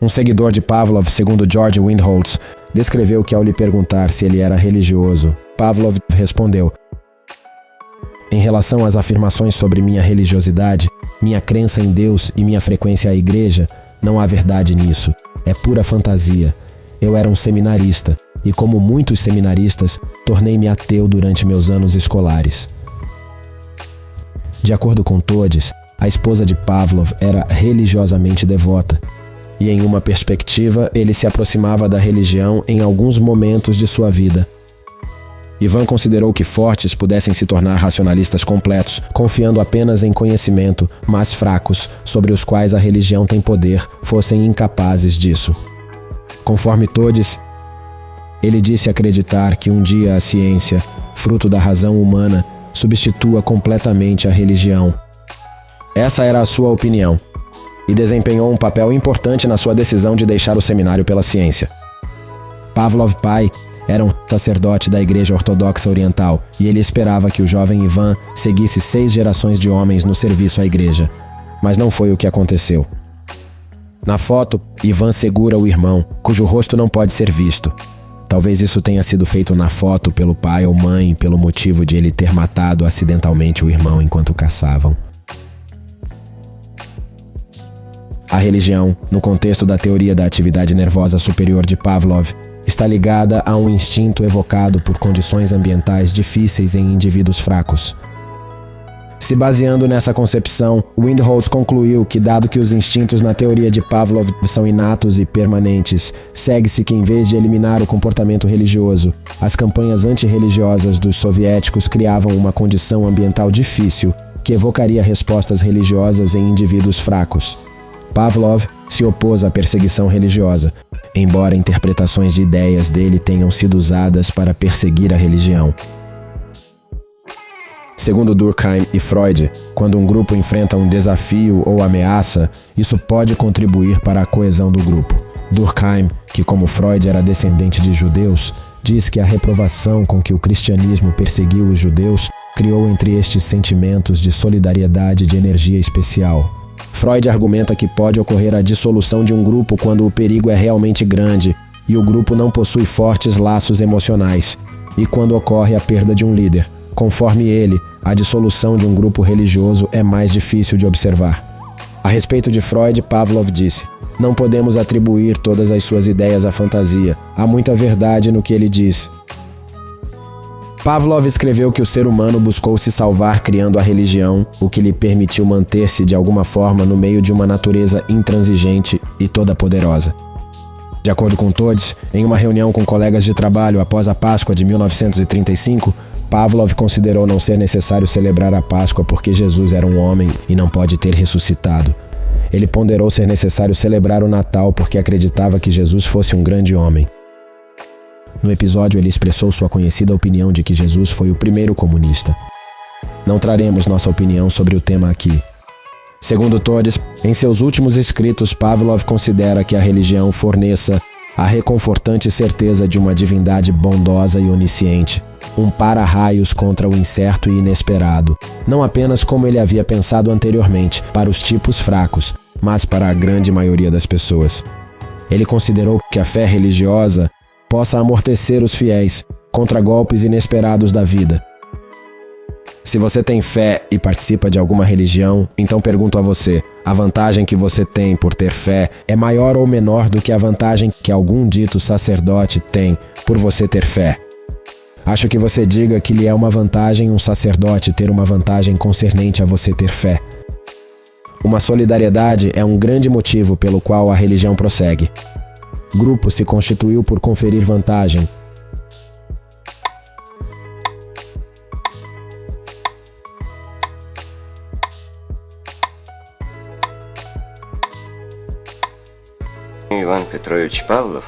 Um seguidor de Pavlov, segundo George Windholz, descreveu que ao lhe perguntar se ele era religioso, Pavlov respondeu: "Em relação às afirmações sobre minha religiosidade, minha crença em Deus e minha frequência à igreja, não há verdade nisso. É pura fantasia. Eu era um seminarista e, como muitos seminaristas, tornei-me ateu durante meus anos escolares." De acordo com Toddes, a esposa de Pavlov era religiosamente devota, e em uma perspectiva ele se aproximava da religião em alguns momentos de sua vida. Ivan considerou que fortes pudessem se tornar racionalistas completos, confiando apenas em conhecimento, mas fracos, sobre os quais a religião tem poder, fossem incapazes disso. Conforme Toddes, ele disse acreditar que um dia a ciência, fruto da razão humana, substitua completamente a religião. Essa era a sua opinião, e desempenhou um papel importante na sua decisão de deixar o seminário pela ciência. Pavlov pai era um sacerdote da Igreja Ortodoxa Oriental, e ele esperava que o jovem Ivan seguisse 6 gerações de homens no serviço à igreja, mas não foi o que aconteceu. Na foto, Ivan segura o irmão, cujo rosto não pode ser visto. Talvez isso tenha sido feito na foto pelo pai ou mãe, pelo motivo de ele ter matado acidentalmente o irmão enquanto caçavam. A religião, no contexto da teoria da atividade nervosa superior de Pavlov, está ligada a um instinto evocado por condições ambientais difíceis em indivíduos fracos. Se baseando nessa concepção, Windholz concluiu que, dado que os instintos na teoria de Pavlov são inatos e permanentes, segue-se que, em vez de eliminar o comportamento religioso, as campanhas antirreligiosas dos soviéticos criavam uma condição ambiental difícil que evocaria respostas religiosas em indivíduos fracos. Pavlov se opôs à perseguição religiosa, embora interpretações de ideias dele tenham sido usadas para perseguir a religião. Segundo Durkheim e Freud, quando um grupo enfrenta um desafio ou ameaça, isso pode contribuir para a coesão do grupo. Durkheim, que como Freud era descendente de judeus, diz que a reprovação com que o cristianismo perseguiu os judeus criou entre estes sentimentos de solidariedade e de energia especial. Freud argumenta que pode ocorrer a dissolução de um grupo quando o perigo é realmente grande e o grupo não possui fortes laços emocionais, e quando ocorre a perda de um líder. Conforme ele, a dissolução de um grupo religioso é mais difícil de observar. A respeito de Freud, Pavlov disse: "Não podemos atribuir todas as suas ideias à fantasia. Há muita verdade no que ele diz." Pavlov escreveu que o ser humano buscou se salvar criando a religião, o que lhe permitiu manter-se de alguma forma no meio de uma natureza intransigente e toda-poderosa. De acordo com Toddes, em uma reunião com colegas de trabalho após a Páscoa de 1935, Pavlov considerou não ser necessário celebrar a Páscoa porque Jesus era um homem e não pode ter ressuscitado. Ele ponderou ser necessário celebrar o Natal porque acreditava que Jesus fosse um grande homem. No episódio, ele expressou sua conhecida opinião de que Jesus foi o primeiro comunista. Não traremos nossa opinião sobre o tema aqui. Segundo Toddes, em seus últimos escritos, Pavlov considera que a religião forneça a reconfortante certeza de uma divindade bondosa e onisciente, um para-raios contra o incerto e inesperado, não apenas como ele havia pensado anteriormente, para os tipos fracos, mas para a grande maioria das pessoas. Ele considerou que a fé religiosa possa amortecer os fiéis contra golpes inesperados da vida. Se você tem fé e participa de alguma religião, então pergunto a você, a vantagem que você tem por ter fé é maior ou menor do que a vantagem que algum dito sacerdote tem por você ter fé? Acho que você diga que lhe é uma vantagem um sacerdote ter uma vantagem concernente a você ter fé. Uma solidariedade é um grande motivo pelo qual a religião prossegue. Grupo se constituiu por conferir vantagem. Иван Петрович Павлов